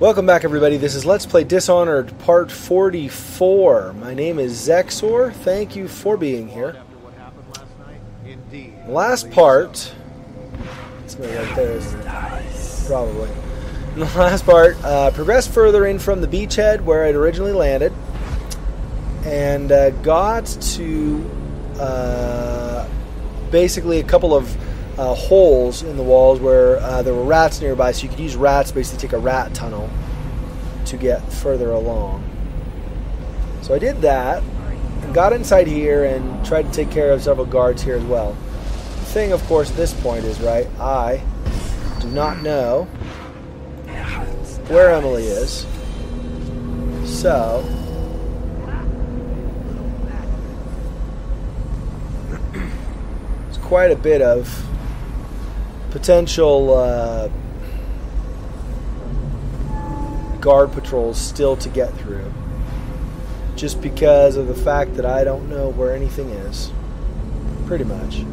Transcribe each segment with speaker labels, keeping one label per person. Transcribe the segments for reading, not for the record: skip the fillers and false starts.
Speaker 1: Welcome back, everybody. This is Let's Play Dishonored Part 44. My name is Xexor. Thank you for being here. Last part... It's me right there, isn't it? Probably. In the last part, progressed further in from the beachhead where I'd originally landed, and got to basically a couple of holes in the walls where there were rats nearby, so you could use rats, basically take a rat tunnel to get further along. So I did that, and got inside here and tried to take care of several guards here as well. The thing, of course, at this point is, right, I do not know where Emily is, so it's quite a bit of potential guard patrols still to get through, just because of the fact that I don't know where anything is, pretty much.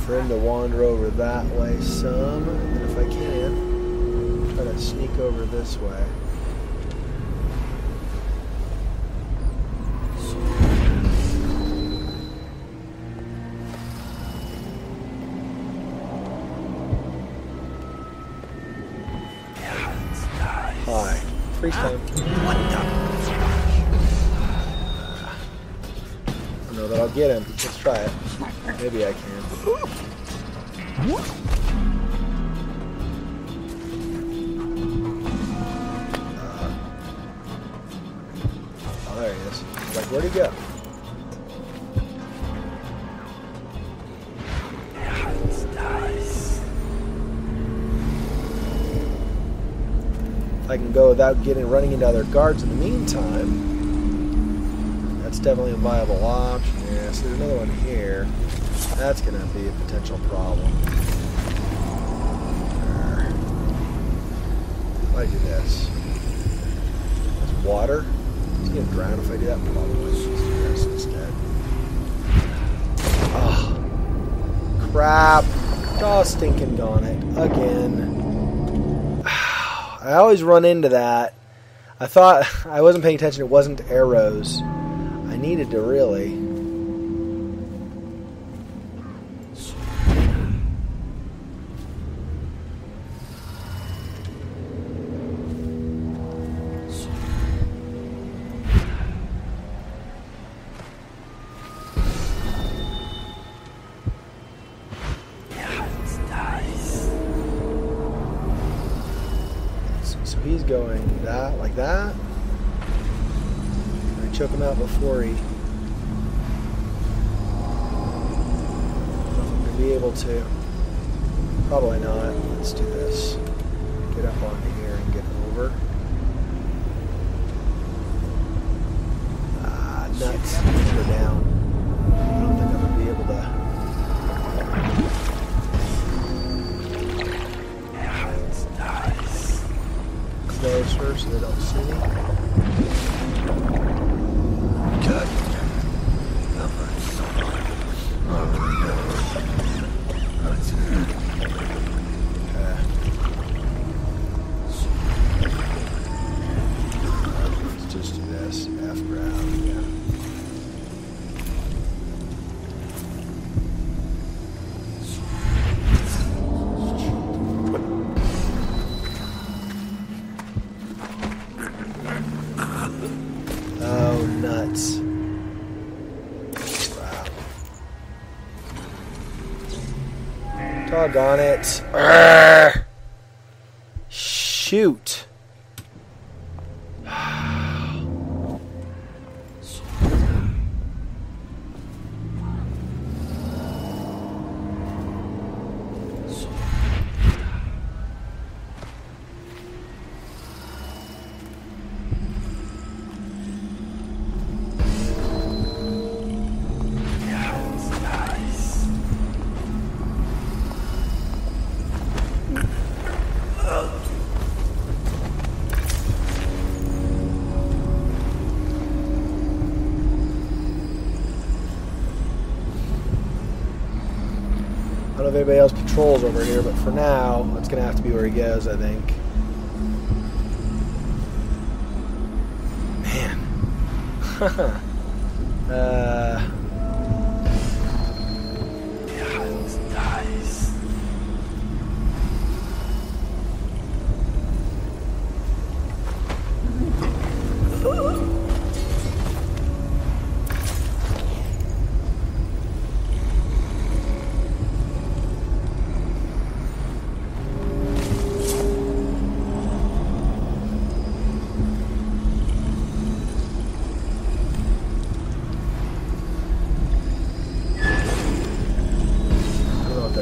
Speaker 1: For him to wander over that way some, and then if I can, try to sneak over this way. Hi. Freeze time. I don't know that I'll get him. Let's try it. Maybe I can. Oh, there he is. Like, where'd he go? If I can go without running into other guards in the meantime, that's definitely a viable option. Yeah, so there's another one here. That's going to be a potential problem. If I do this. There's water. Is he going to drown if I do that? Probably. Let's do this instead. Oh. Crap. Oh, stinking gone it. Again. I always run into that. I thought I wasn't paying attention. It wasn't arrows. I needed to really... So he's going that, like that. I choke him out before he... I don't know if I'm going to be able to. Probably not. Let's do this. Get up on here and get over. Ah, nuts. Go down. I don't think I'm going to be able to... Closer so they don't see me. Good. Let's just do this. F grab, yeah. Nuts. Wow. Doggone it. Arrgh. Shoot. if anybody else patrols over here, but for now, it's going to have to be where he goes, I think. Man.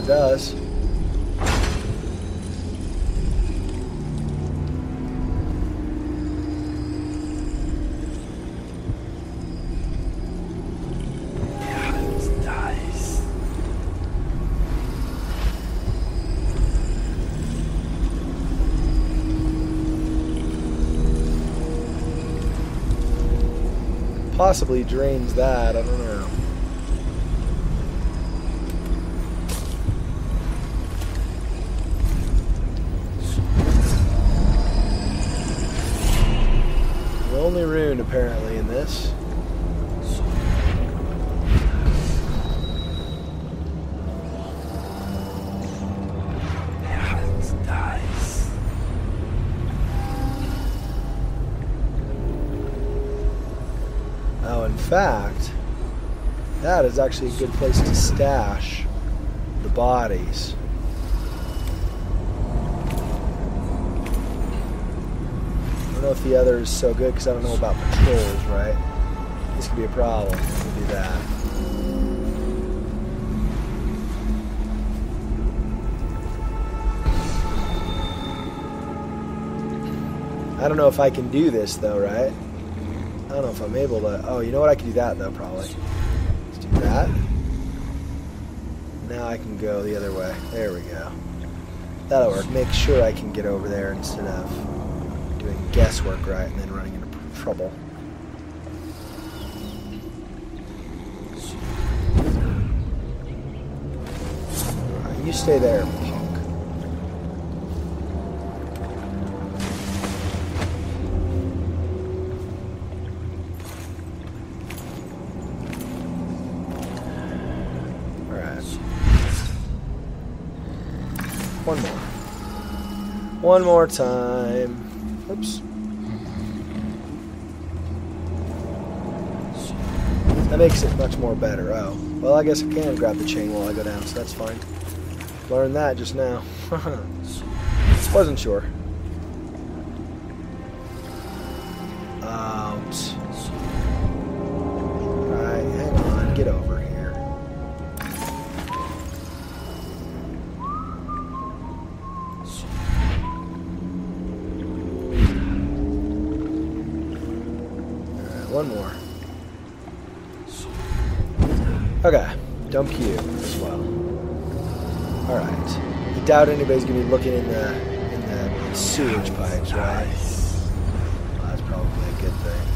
Speaker 1: Does. Possibly drains that, I don't know. Only rune apparently in this. Oh, in fact, that is actually a good place to stash the bodies. I don't know if the other is so good because I don't know about patrols, right? This could be a problem. We'll do that. I don't know if I can do this though, right? I don't know if I'm able to. Oh, you know what? I can do that though, probably. Let's do that. Now I can go the other way. There we go. That'll work. Make sure I can get over there instead of doing guesswork, right, and then running into trouble. Alright, you stay there, punk. Alright. One more. One more time. Oops. That makes it much more better. Oh. Well, I guess I can grab the chain while I go down, so that's fine. Learned that just now. Wasn't sure. Out. Right, hang on. Get over here. One more. Okay, dump you as well. Alright. I doubt anybody's gonna be looking in the sewage pipes, right? Well, that's probably a good thing.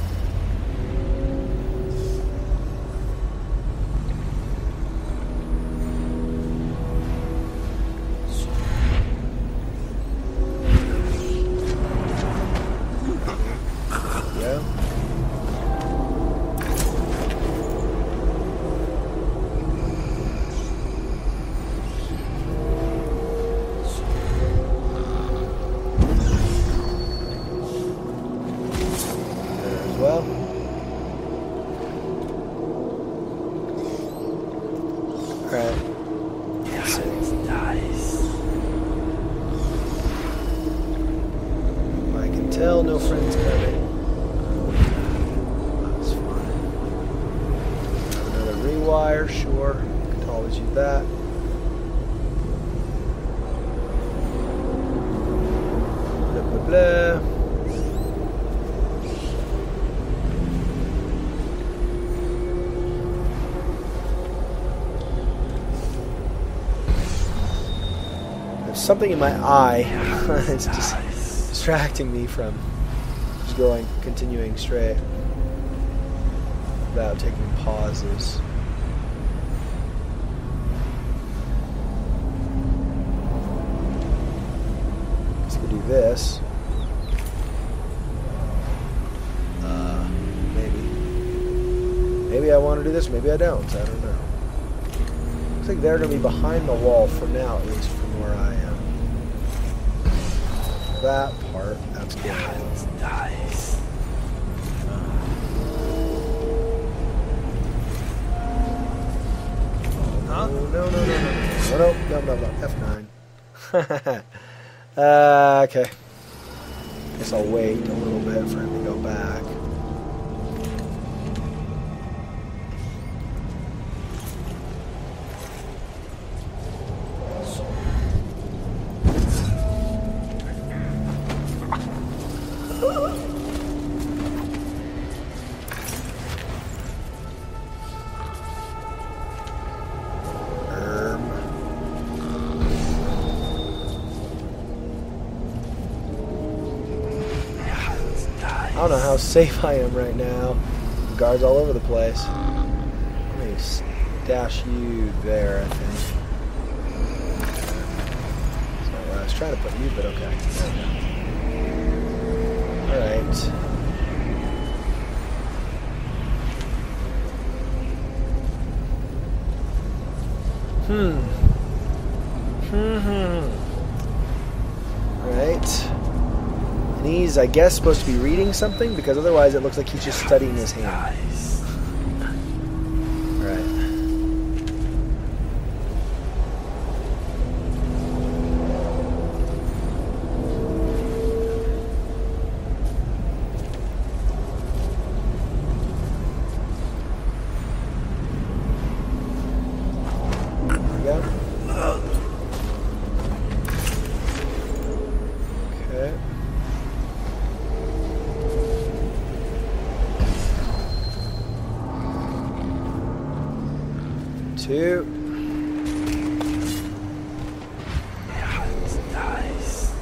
Speaker 1: No friends coming. That's fine. Another rewire, sure. Could always use that. Blah, blah, blah. There's something in my eye that's just distracting me from going, continuing straight without taking pauses. this. Maybe I want to do this, maybe I don't. I don't know. Looks like they're going to be behind the wall for now, at least from where I am. That part, that's good.
Speaker 2: Nice.
Speaker 1: Huh? No. F9. Okay. Guess I'll wait a little bit for him to go back. I don't know how safe I am right now. Guards all over the place. Let me stash you there, I think. That's not where I was trying to put you, but okay. Alright. Alright. And he's, I guess, supposed to be reading something, because otherwise it looks like he's just studying his hand.
Speaker 2: Nice.
Speaker 1: Alright. There we go. Okay. Two.
Speaker 2: Yeah, it's nice.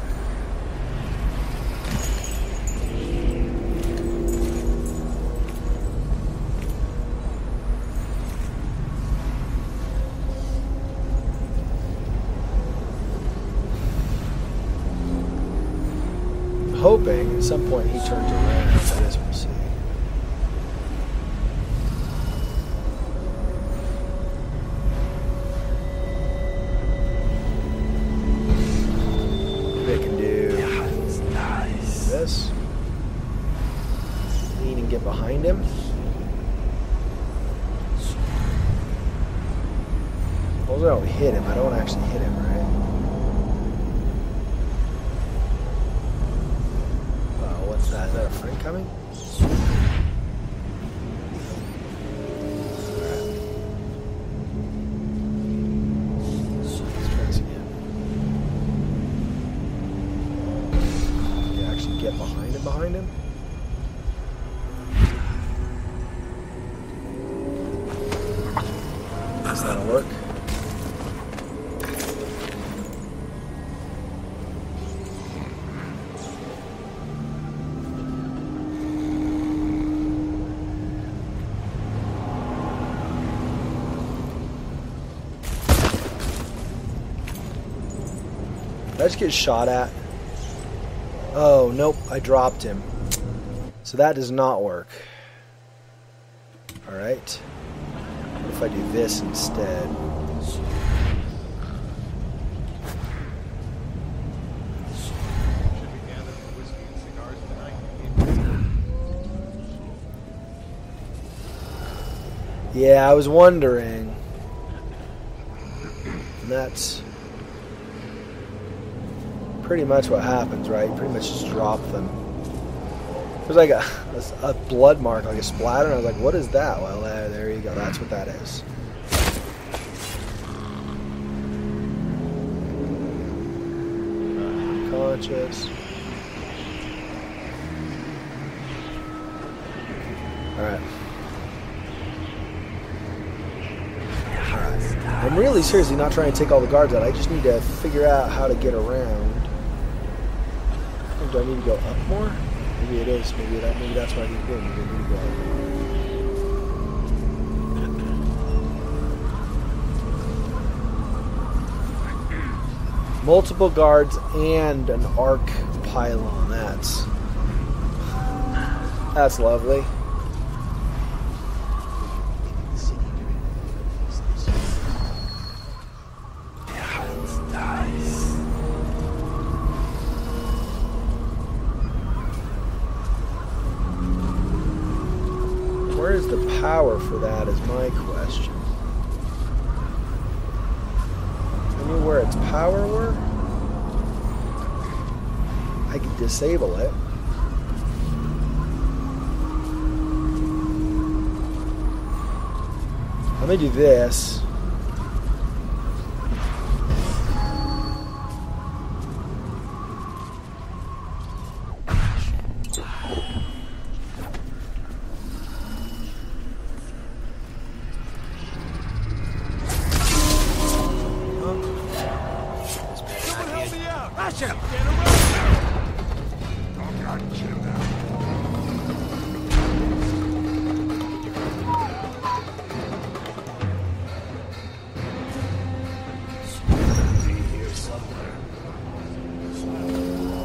Speaker 1: I'm hoping at some point he turns around. I guess we'll see. They can do
Speaker 2: Yeah, it's nice.
Speaker 1: this. Lean and get behind him. As long as I don't hit him, I don't actually hit him, right? What's that? Is that a friend coming? Alright. Let's try this again. Can you actually get behind him? Guess that'll work. Did I just get shot at? Oh, nope, I dropped him. So that does not work. Alright. What if I do this instead? Yeah, I was wondering. And that's pretty much what happens, right? You pretty much just drop them. There's like a blood mark, like a splatter, and I was like, what is that? Well, there you go. That's what that is. Unconscious. Alright. I'm really seriously not trying to take all the guards out. I just need to figure out how to get around. Do I need to go up more? Maybe it is. Maybe that's what I need to do. Maybe I need to go up. Multiple guards and an arc pylon. That's lovely. Where's the power for that is my question. I knew where its power were. I could disable it. Let me do this.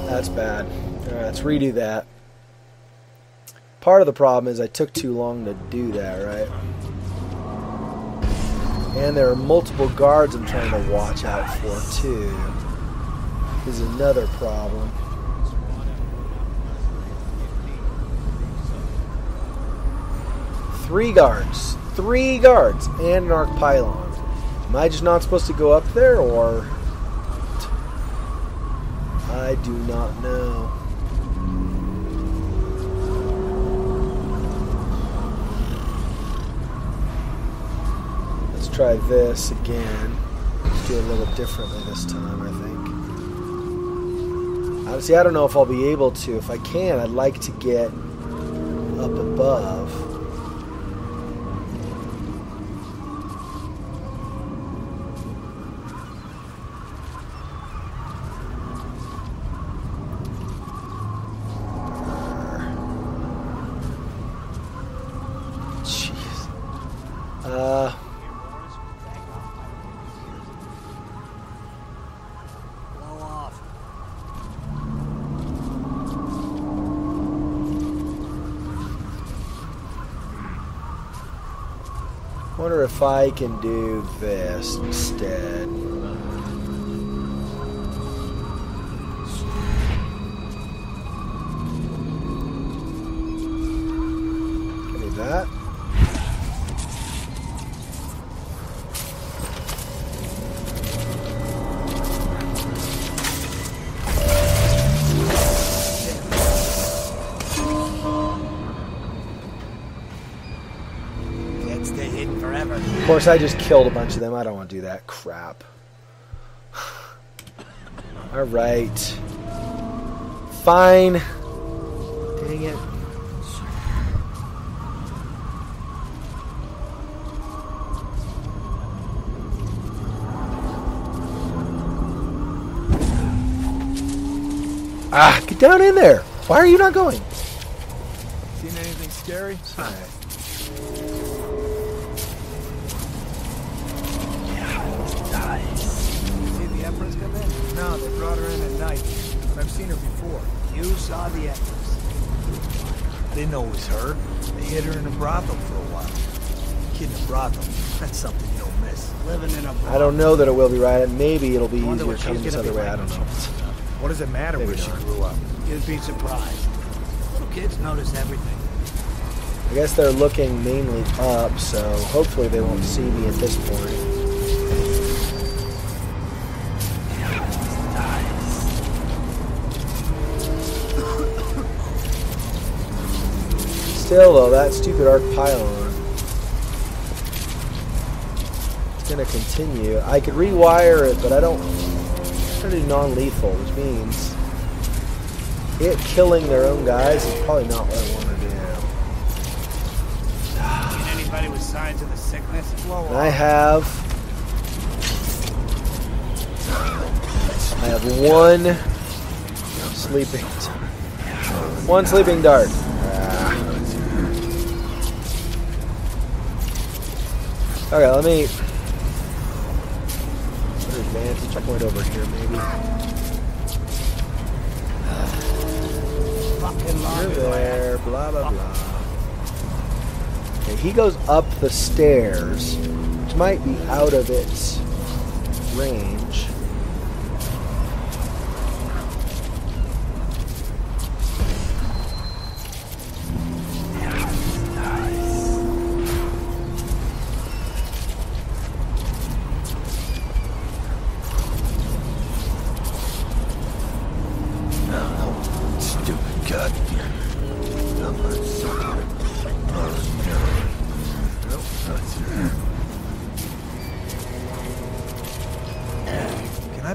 Speaker 1: That's bad. Alright, let's redo that. Part of the problem is I took too long to do that, right? And there are multiple guards I'm trying to watch out for, too. Is another problem. Three guards, and an arc pylon. Am I just not supposed to go up there, or... I do not know. Let's try this again. Let's do it a little differently this time, I think. Honestly, I don't know if I'll be able to. If I can, I'd like to get up above. Wonder if I can do this instead. Give me that. Of course, I just killed a bunch of them. I don't want to do that crap. Alright. Fine. Dang it. Ah, get down in there. Why are you not going?
Speaker 3: Seen anything scary?
Speaker 1: Alright.
Speaker 3: Empress come in? No, they brought her in at night. But I've seen her before. You saw the Empress. I didn't know it was her. They hid her in a brothel for a while. Kid in a brothel. That's something you don't miss. Living in a brothel.
Speaker 1: I don't know that it will be right. Maybe it'll be easier coming this other way. I don't know.
Speaker 3: What does it matter
Speaker 1: Maybe
Speaker 3: where she
Speaker 1: not.
Speaker 3: grew up? You'd be surprised. Little kids notice everything.
Speaker 1: I guess they're looking mainly up, so hopefully they won't see me at this point. Still, though, that stupid arc pylon. It's going to continue. I could rewire it, but I don't... I'm trying to do non-lethal, which means it killing their own guys is probably not what I want to do.
Speaker 3: Seen anybody with signs of the sickness?
Speaker 1: And I have one sleeping dart. Okay, let me... What is vantage point over here, maybe.
Speaker 3: Fucking
Speaker 1: You're there, blah, blah, blah. Okay, he goes up the stairs, which might be out of its range.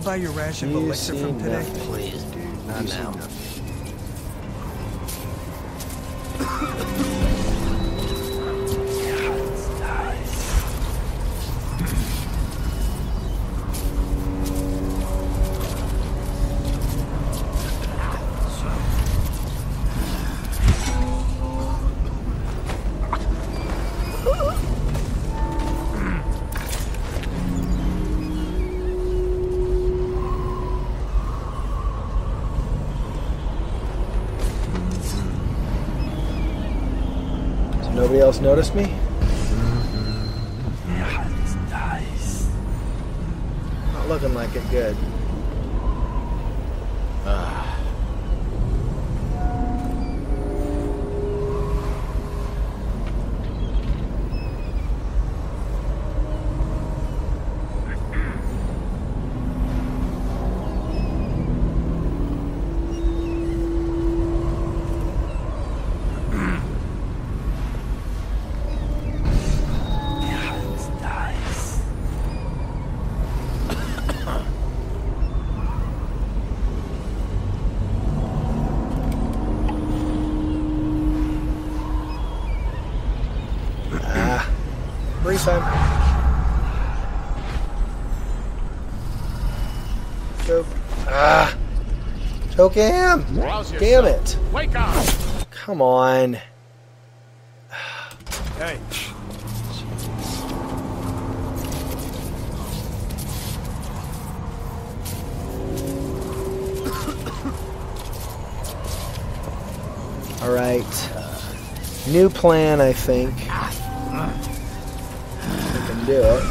Speaker 3: Buy your ration of elixir from today?
Speaker 1: Please, dude. Not now. Nobody else noticed me?
Speaker 2: Nice.
Speaker 1: Not looking like it good. Time. Choke. Choke him! Damn it!
Speaker 4: Wake up!
Speaker 1: Come on.
Speaker 3: Hey.
Speaker 1: Alright. New plan, I think. Do it.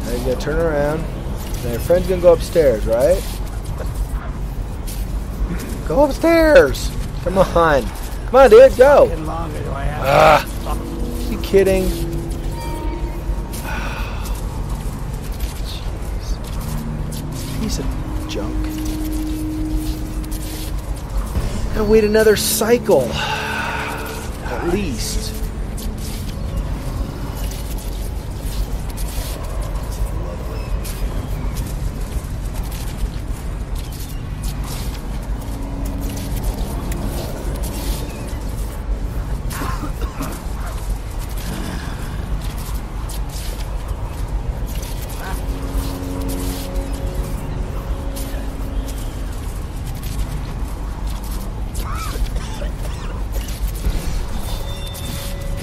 Speaker 1: Now you gotta turn around. Now your friend's gonna go upstairs, right? Go upstairs! Come on! Come on, dude, go!
Speaker 3: Longer do I have?
Speaker 1: You kidding? Jeez. Piece of junk. Gotta wait another cycle, at least.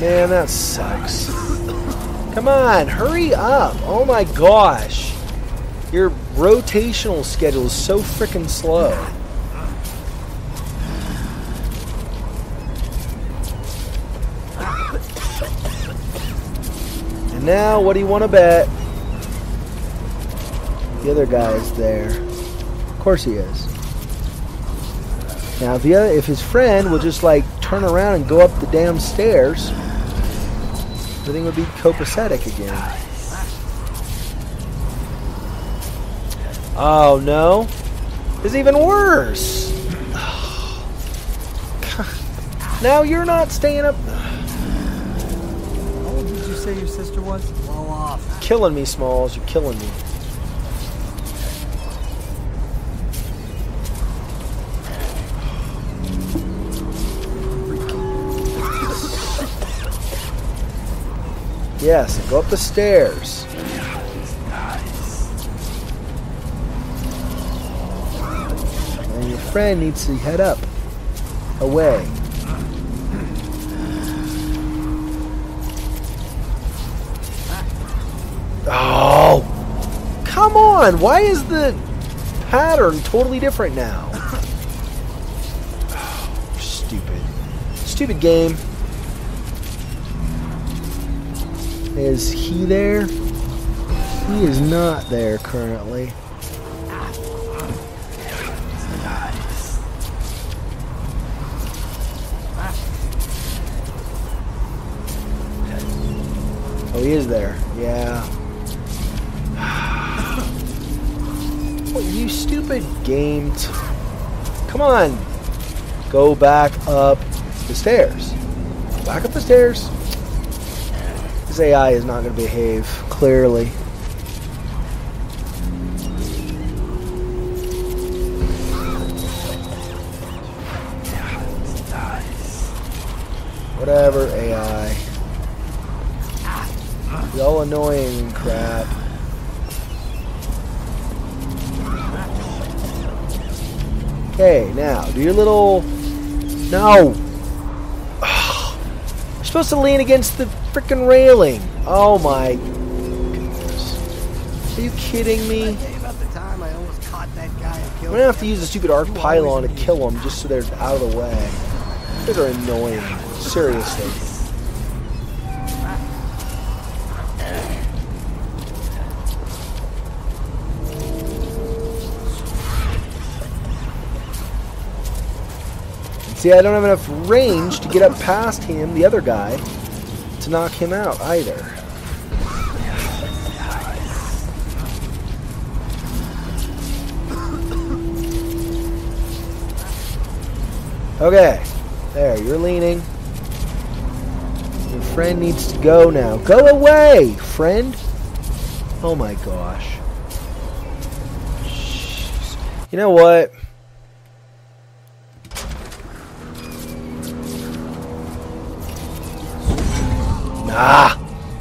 Speaker 1: Man, that sucks. Come on, hurry up. Oh my gosh. Your rotational schedule is so freaking slow. And now, what do you want to bet? The other guy's there. Of course he is. Now, if his friend will just like turn around and go up the damn stairs, everything would be copacetic again. Oh no, it's even worse. Now you're not staying up.
Speaker 3: How old did you say your sister was? Blow off.
Speaker 1: Killing me, Smalls. You're killing me. Yes, and go up the stairs. And your friend needs to head up. Away. Oh! Come on! Why is the pattern totally different now? Oh, stupid. Stupid game. Is he there? He is not there currently. Oh, he is there. Yeah. Oh, you stupid game. Come on. Go back up the stairs. Back up the stairs. This AI is not going to behave, clearly. Whatever, AI. Y'all annoying crap. Okay, now, do your little... No! Ugh. You're supposed to lean against the frickin' railing. Oh my goodness. Are you kidding me? I'm gonna have to use the stupid arc pylon to kill them just so they're out of the way. They're annoying. Seriously. See, I don't have enough range to get up past him, the other guy, to knock him out either. Okay. There, you're leaning. Your friend needs to go now. Go away, friend! Oh my gosh. Jeez. You know what? Ah!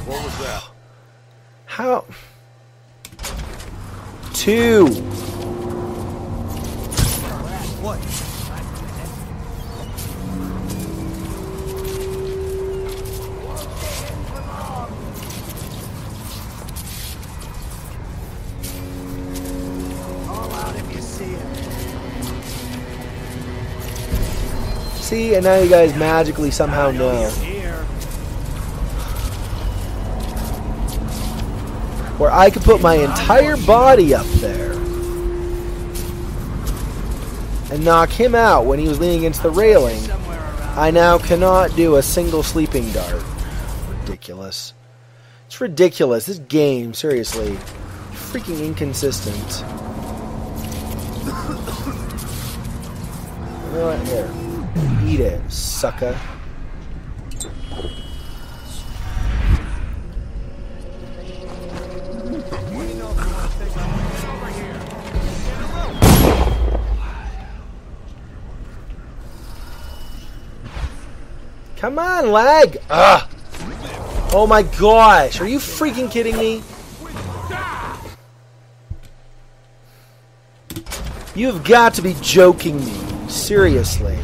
Speaker 2: What was that?
Speaker 1: How? 2.
Speaker 3: What?
Speaker 1: See, and now you guys magically somehow know. Where I could put my entire body up there and knock him out when he was leaning against the railing, I now cannot do a single sleeping dart. Ridiculous. It's ridiculous. This game, seriously, freaking inconsistent. You know what? Here. Eat it, sucker. Come on, lag! Ugh! Oh my gosh, are you freaking kidding me? You've got to be joking me. Seriously.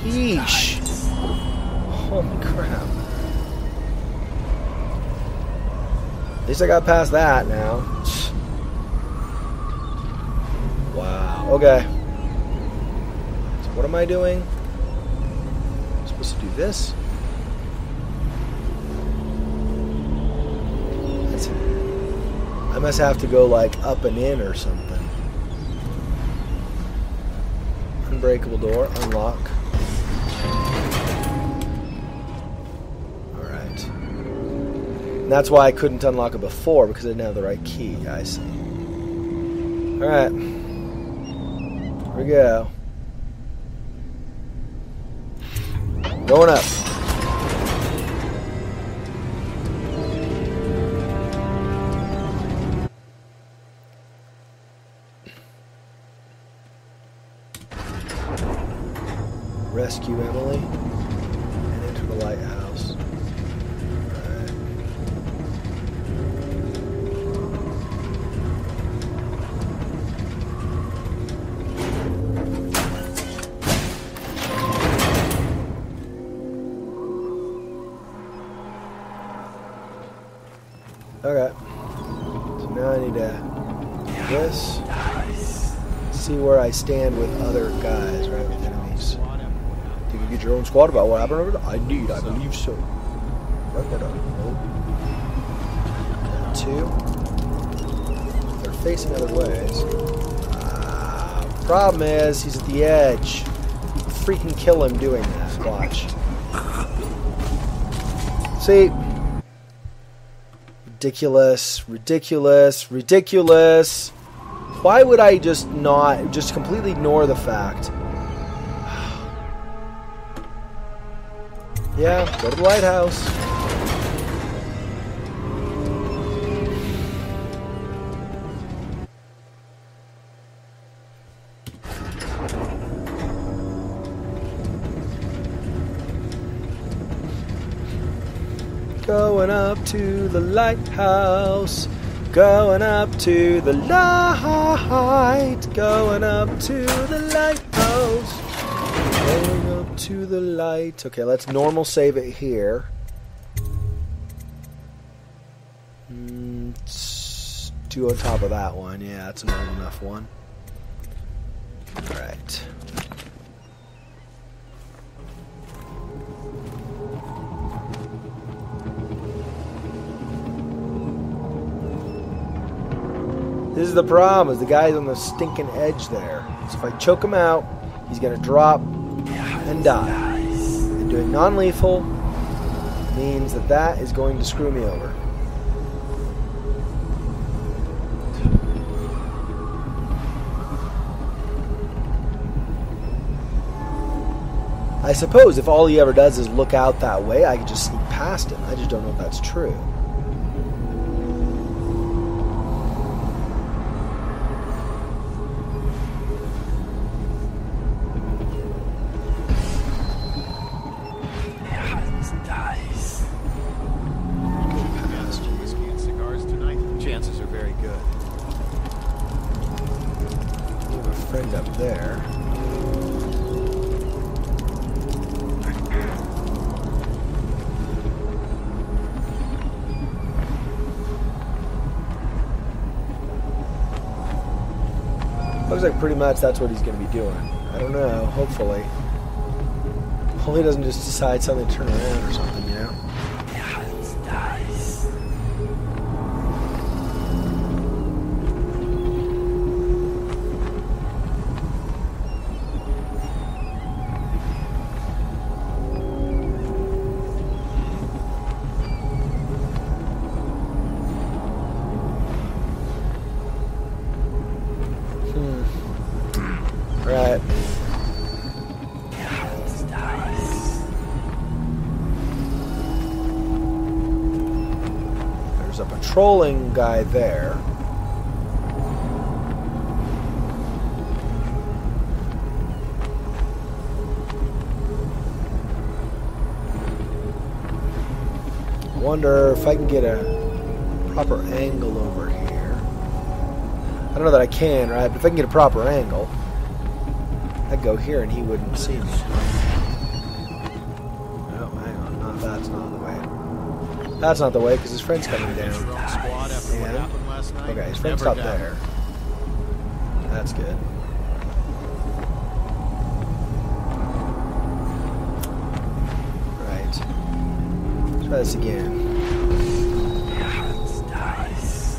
Speaker 1: Yeesh. Holy crap. At least I got past that now. Wow. Okay. So what am I doing? I'm supposed to do this? must have to go like up and in or something. Unbreakable door, unlock. Alright. And that's why I couldn't unlock it before, because I didn't have the right key. I see. Alright. Here we go. Going up. Rescue Emily and enter the lighthouse. Alright. Okay. So now I need to do this. See where I stand with other guys, right? With enemies. You can get your own squad about what happened over there? I believe so. Two. They're facing other ways. Problem is, he's at the edge. Freaking kill him doing that. Watch. See? Ridiculous, ridiculous, ridiculous. Why would I just completely ignore the fact? Yeah, go to the lighthouse. Going up to the lighthouse. Going up to the light. Going up to the lighthouse. Going up to the light. Okay, let's normal save it here. Do on top of that one. Yeah, that's a normal enough one. Alright. This is the problem, is the guy's on the stinking edge there. So if I choke him out, he's going to drop and die. And doing non-lethal means that that is going to screw me over. I suppose if all he ever does is look out that way, I could just sneak past him. I just don't know if that's true. Looks like pretty much that's what he's going to be doing. I don't know, hopefully. Hopefully he doesn't just decide suddenly to turn around or something, you know?
Speaker 2: Yeah, it's nice.
Speaker 1: Right.
Speaker 2: Yeah, it's nice.
Speaker 1: There's a patrolling guy there. I wonder if I can get a proper angle over here. I don't know that I can, right? But if I can get a proper angle, I'd go here and he wouldn't see me. Oh, hang on. No, that's not the way. That's not the way, because his friend's coming down. Yeah. Okay, his friend's up there. That's good. Right. Let's try this again.
Speaker 2: Yeah, it's nice.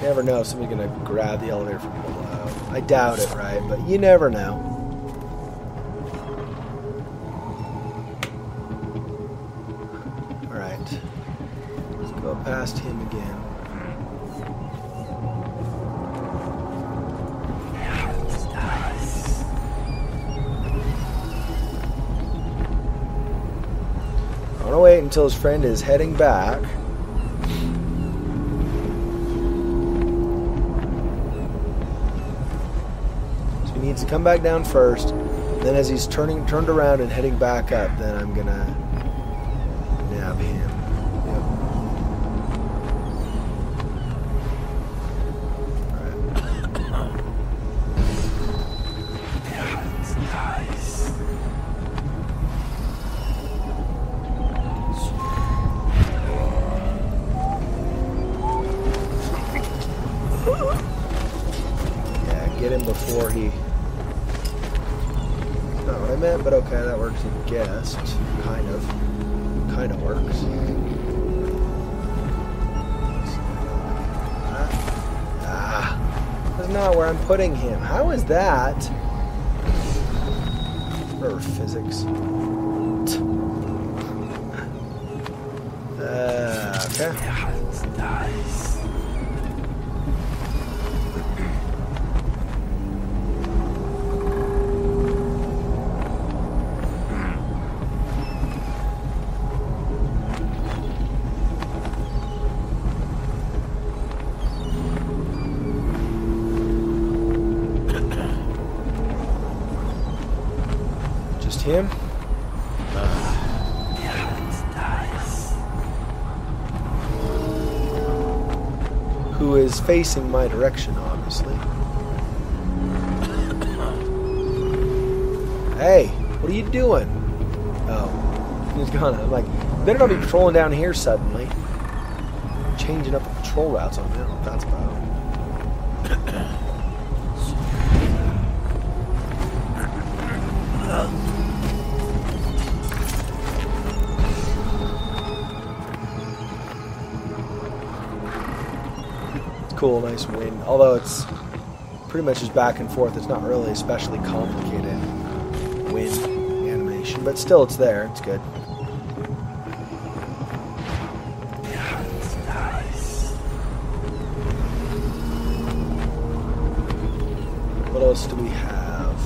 Speaker 1: You never know if somebody's going to grab the elevator from below. I doubt it, right? But you never know. Alright. Let's go past him again. I want to wait until his friend is heading back. So he needs to come back down first. Then as he's turned around and heading back up, then I'm going to nab him. Before he... Not what I meant, but okay, that works, I guess. Kind of works. That's not where I'm putting him. How is that? Earth physics. Okay. Him? Who is facing my direction, obviously. Hey, what are you doing? Oh, he's gone. I'm like, better not be patrolling down here suddenly. Changing up the patrol routes on me. I don't know what that's about. Cool, nice wind. Although it's pretty much just back and forth. It's not really especially complicated wind animation, but still it's there. It's good. What else do we have?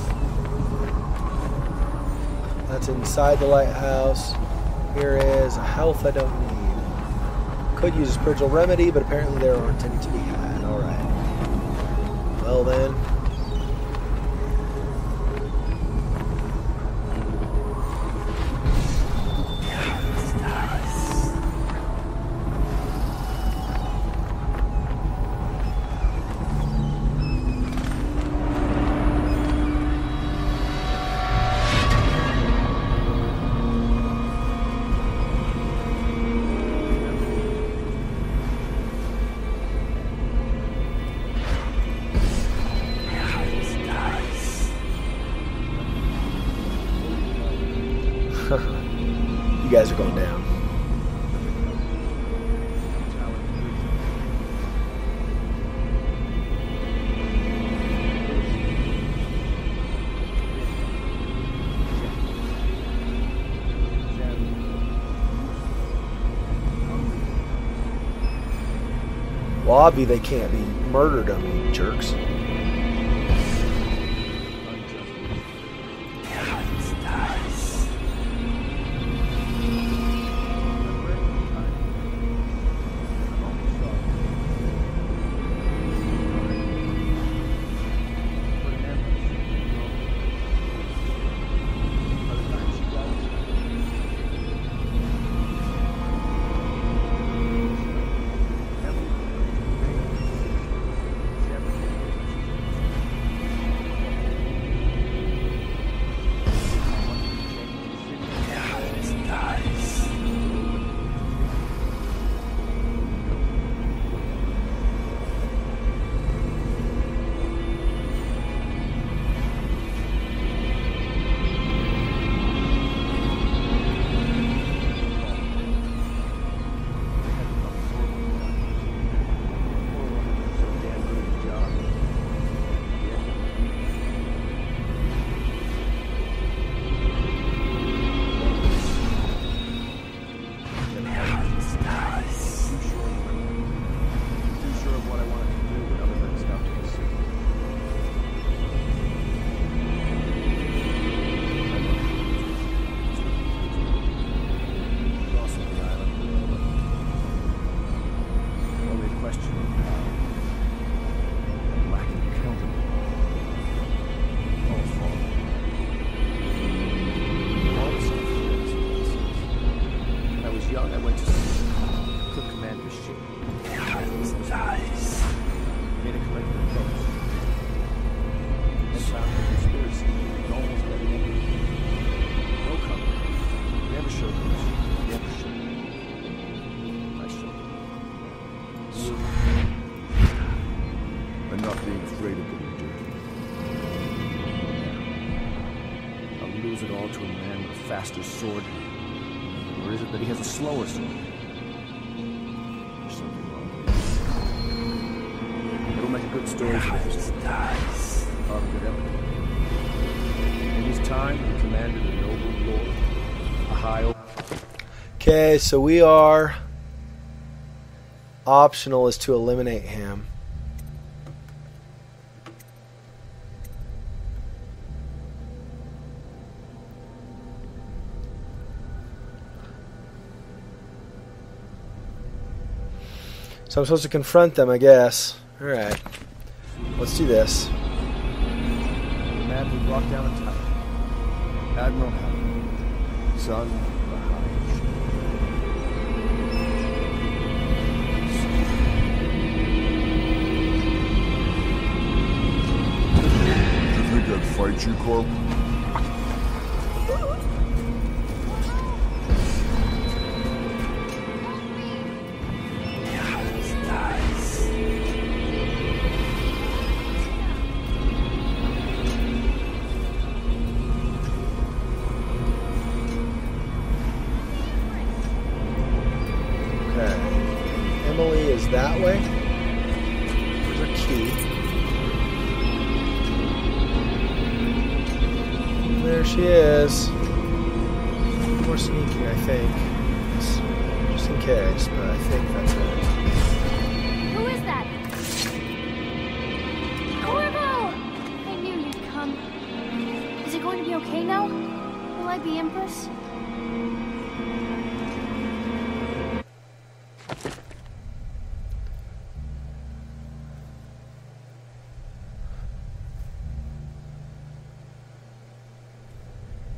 Speaker 1: That's inside the lighthouse. Here is a health I don't need. Could use a spiritual remedy, but apparently there aren't any to be had. Alright. Well then. You guys are going down. Well, obviously they can't be murdered on me, jerks.
Speaker 4: sound of conspiracy. It almost got it. No cover. Never showed this. Never showed it. I showed it.
Speaker 5: And not being afraid of getting dirty.
Speaker 4: I'll lose it all to a man with a faster sword. Or is it that he has a slower sword? There's something wrong with it. It'll make a good story for this. In his time, he commanded a noble lord, a high.
Speaker 1: Okay, so we are... Optional is to eliminate him. So I'm supposed to confront them, I guess. Alright. Let's do this.
Speaker 4: The man who brought down a tower. Admiral Havelock, son of the High.
Speaker 5: You think I'd fight you, Corvo?
Speaker 1: That way. There's our key. And there she is. More sneaky, I think. Just in case, but I think that's it.
Speaker 6: Who is that? Corvo! I knew you'd come. Is it going to be okay now? Will I be Empress?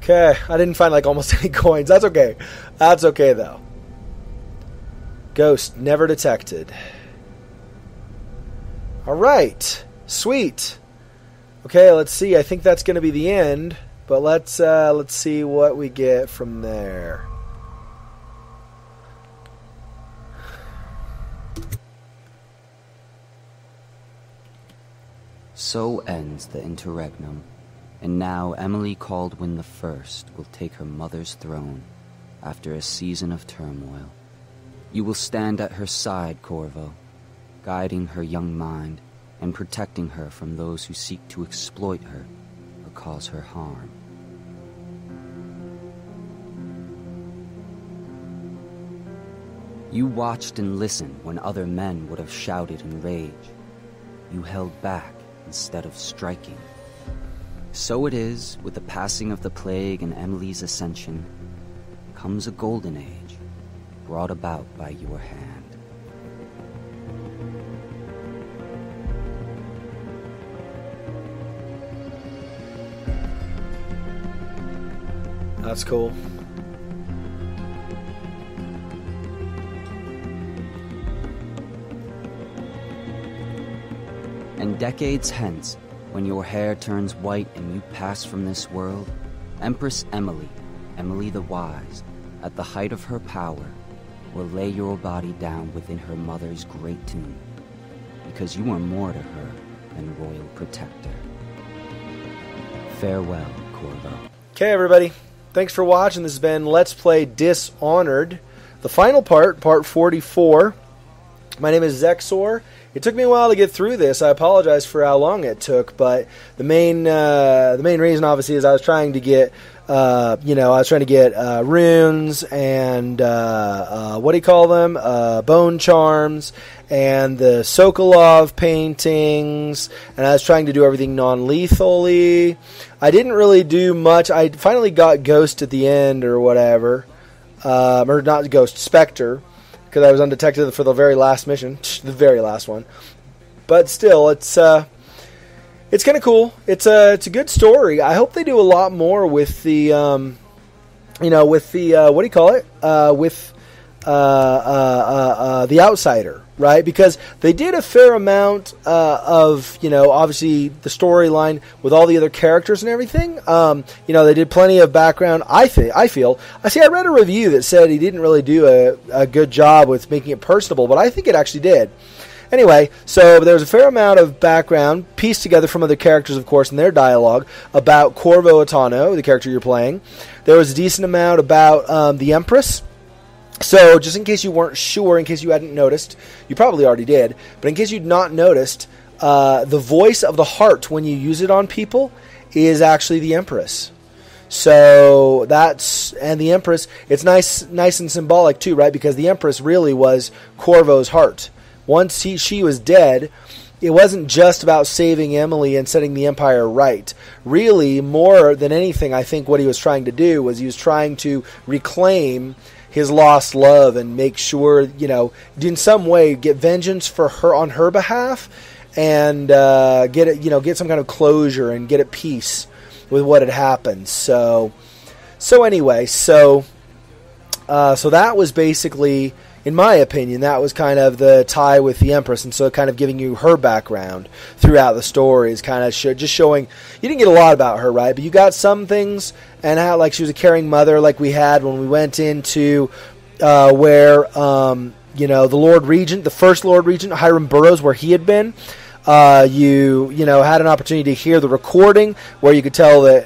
Speaker 1: Okay, I didn't find like almost any coins. That's okay. That's okay though. Ghost never detected. Alright. Sweet. Okay, let's see. I think that's gonna be the end. But let's see what we get from there.
Speaker 2: So ends the interregnum. And now Emily Caldwin the First will take her mother's throne after a season of turmoil. You will stand at her side, Corvo, guiding her young mind and protecting her from those who seek to exploit her or cause her harm. You watched and listened when other men would have shouted in rage. You held back instead of striking. So it is, with the passing of the plague and Emily's ascension, comes a golden age, brought about by your hand.
Speaker 1: That's cool.
Speaker 2: And decades hence, when your hair turns white and you pass from this world, Empress Emily, Emily the Wise, at the height of her power, will lay your body down within her mother's great tomb, because you are more to her than royal protector. Farewell, Corvo.
Speaker 1: Okay, everybody. Thanks for watching. This has been Let's Play Dishonored. The final part, part 44. My name is Xexor. It took me a while to get through this. I apologize for how long it took, but the main reason, obviously, is I was trying to get, runes and what do you call them? Bone charms and the Sokolov paintings, and I was trying to do everything non-lethally. I didn't really do much. I finally got Ghost at the end or whatever, or not Ghost, Spectre. Because I was undetected for the very last mission, the very last one. But still, it's kind of cool. It's a good story. I hope they do a lot more with the, what do you call it? With the Outsider. right? Because they did a fair amount of, obviously the storyline with all the other characters and everything. They did plenty of background. I feel. I read a review that said he didn't really do a good job with making it personable, but I think it actually did. Anyway, so there was a fair amount of background pieced together from other characters, of course, in their dialogue about Corvo Atano, the character you're playing. There was a decent amount about the Empress. So just in case you weren't sure, in case you hadn't noticed, you probably already did, but in case you'd not noticed, the voice of the heart when you use it on people is actually the Empress. So and the Empress, it's nice and symbolic too, right? Because the Empress really was Corvo's heart. Once she was dead, it wasn't just about saving Emily and setting the Empire right. Really, more than anything, I think what he was trying to do was he was trying to reclaim his lost love and make sure, in some way get vengeance for her on her behalf and get some kind of closure and get at peace with what had happened. So that was basically, in my opinion, that was kind of the tie with the Empress, and so kind of giving you her background throughout the story is kind of just showing. You didn't get a lot about her, right? But you got some things, and how like she was a caring mother, like we had when we went into where the Lord Regent, the first Lord Regent, Hiram Burroughs, where he had been. You had an opportunity to hear the recording where you could tell that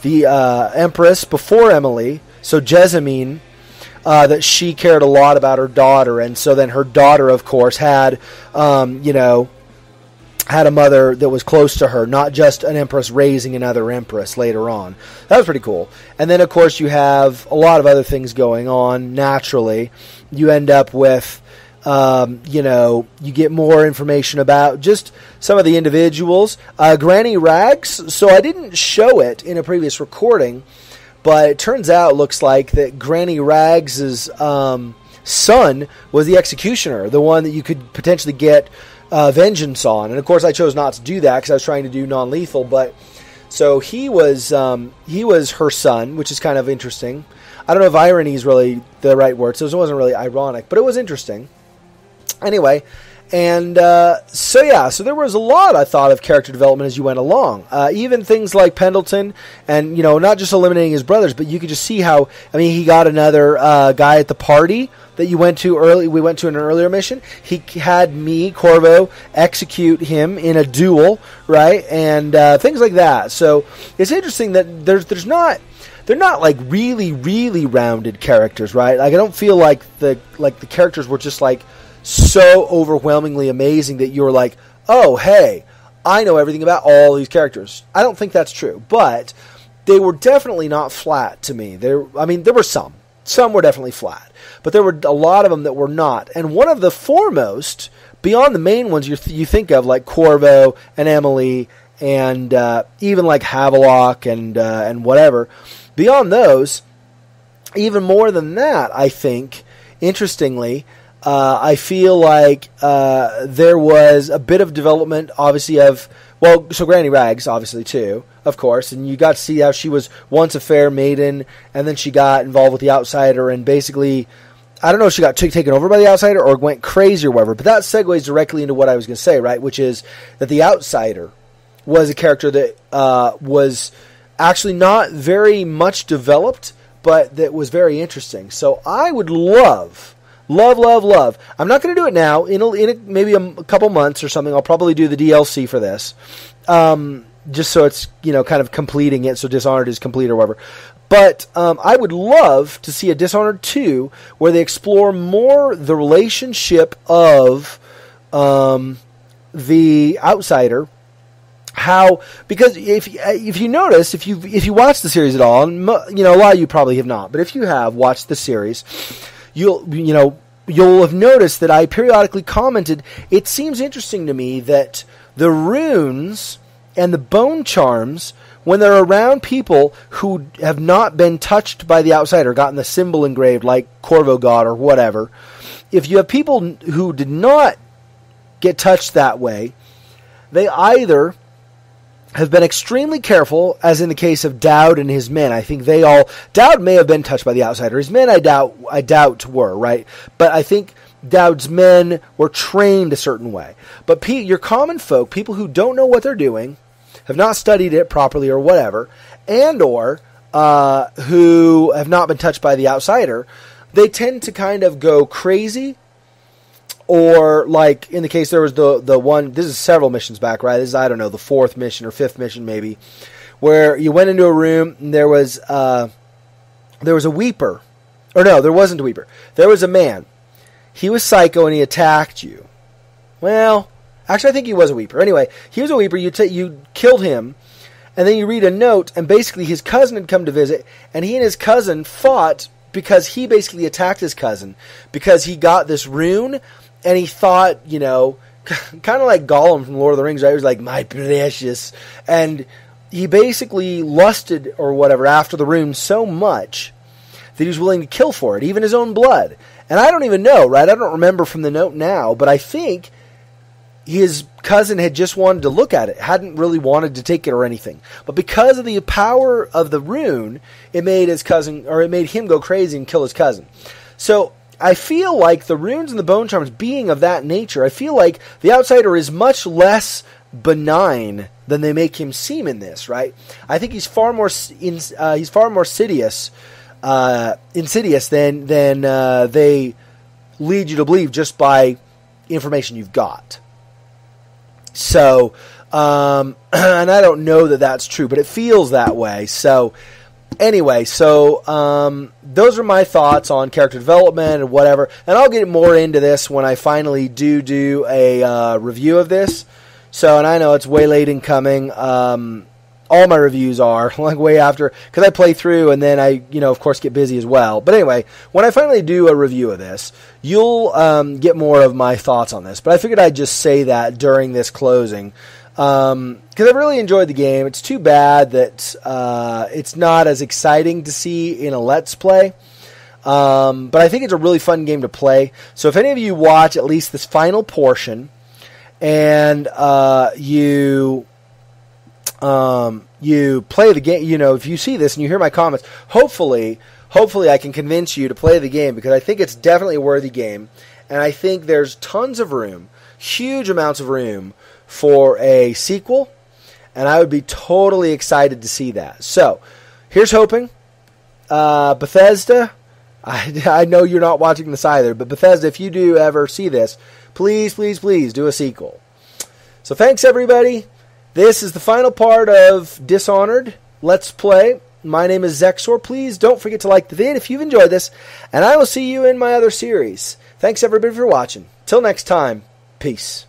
Speaker 1: the Empress before Emily, so Jessamine. That she cared a lot about her daughter, and so then her daughter, of course, had a mother that was close to her, not just an empress raising another empress later on. That was pretty cool. And then, of course, you have a lot of other things going on. Naturally, you end up with, you get more information about just some of the individuals. Granny Rags. So I didn't show it in a previous recording. But it turns out, looks like, that Granny Rags' son was the executioner, the one that you could potentially get vengeance on. And, of course, I chose not to do that because I was trying to do non-lethal. But so he was her son, which is kind of interesting. I don't know if irony is really the right word, so it wasn't really ironic. But it was interesting. Anyway, and so there was a lot, I thought, of character development as you went along. Even things like Pendleton and, not just eliminating his brothers, but you could just see how, he got another guy at the party that you went to early. We went to in an earlier mission. He had me, Corvo, execute him in a duel, right? And things like that. So it's interesting that they're not like really, really rounded characters, right? Like I don't feel like the characters were just like so overwhelmingly amazing that you're like, oh, hey, I know everything about all these characters. I don't think that's true, but they were definitely not flat to me. There were some. Some were definitely flat, but there were a lot of them that were not. And one of the foremost, beyond the main ones you think of, like Corvo and Emily and even like Havelock and whatever, beyond those, even more than that, I think, interestingly, I feel like there was a bit of development, obviously, so Granny Rags, obviously, too, of course, and you got to see how she was once a fair maiden, and then she got involved with the Outsider, and basically, I don't know if she got taken over by the Outsider or went crazy or whatever, but that segues directly into what I was going to say, right, which is that the Outsider was a character that was actually not very much developed, but that was very interesting. So I would love. I'm not going to do it now. In maybe a couple months or something, I'll probably do the DLC for this, just so it's kind of completing it, so Dishonored is complete or whatever. But I would love to see a Dishonored 2 where they explore more the relationship of the Outsider. How? Because if you notice, if you watch the series at all, and a lot of you probably have not, but if you have watched the series, you'll have noticed that I periodically commented, it seems interesting to me that the runes and the bone charms, when they're around people who have not been touched by the Outsider, gotten the symbol engraved like Corvo got or whatever, if you have people who did not get touched that way, they either have been extremely careful, as in the case of Dowd and his men. I think Dowd may have been touched by the Outsider. His men, I doubt were, right? But I think Dowd's men were trained a certain way. But your common folk, people who don't know what they're doing, have not studied it properly or whatever, and or who have not been touched by the outsider, they tend to kind of go crazy. Or, like, in the case, there was the one, this is several missions back, right? This is, I don't know, the 4th mission or 5th mission maybe, where you went into a room and there was a weeper. Or no, there wasn't a weeper. There was a man. He was psycho and he attacked you. Well, actually I think he was a weeper. Anyway, he was a weeper. You killed him, and then you read a note, and basically his cousin had come to visit, and he and his cousin fought because he basically attacked his cousin because he got this rune, and he thought, you know, kind of like Gollum from Lord of the Rings, right? He was like, my precious. And he basically lusted or whatever after the rune so much that he was willing to kill for it, even his own blood. And I don't even know, right? I don't remember from the note now, but I think his cousin had just wanted to look at it, hadn't really wanted to take it or anything. But because of the power of the rune, it made his cousin, or it made him go crazy and kill his cousin. So I feel like the runes and the bone charms being of that nature, I feel like the outsider is much less benign than they make him seem in this, right? I think he's far more insidious than they lead you to believe just by information you've got. So, and I don't know that that's true, but it feels that way. So, anyway, those are my thoughts on character development and whatever. And I'll get more into this when I finally do a review of this. So, and I know it's way late in coming. All my reviews are like way after, because I play through and then I, of course, get busy as well. But anyway, when I finally do a review of this, you'll get more of my thoughts on this. But I figured I'd just say that during this closing, because I've really enjoyed the game. It's too bad that it's not as exciting to see in a Let's Play. But I think it's a really fun game to play. So if any of you watch at least this final portion, and you play the game, if you see this and you hear my comments, hopefully I can convince you to play the game, because I think it's definitely a worthy game, and I think there's tons of room, huge amounts of room for a sequel, and I would be totally excited to see that. So, here's hoping. Bethesda, I know you're not watching this either, but Bethesda, if you do ever see this, please, please, please do a sequel. So thanks, everybody. This is the final part of Dishonored Let's Play. My name is Xexor. Please don't forget to like the vid if you've enjoyed this, and I will see you in my other series. Thanks, everybody, for watching. Till next time, peace.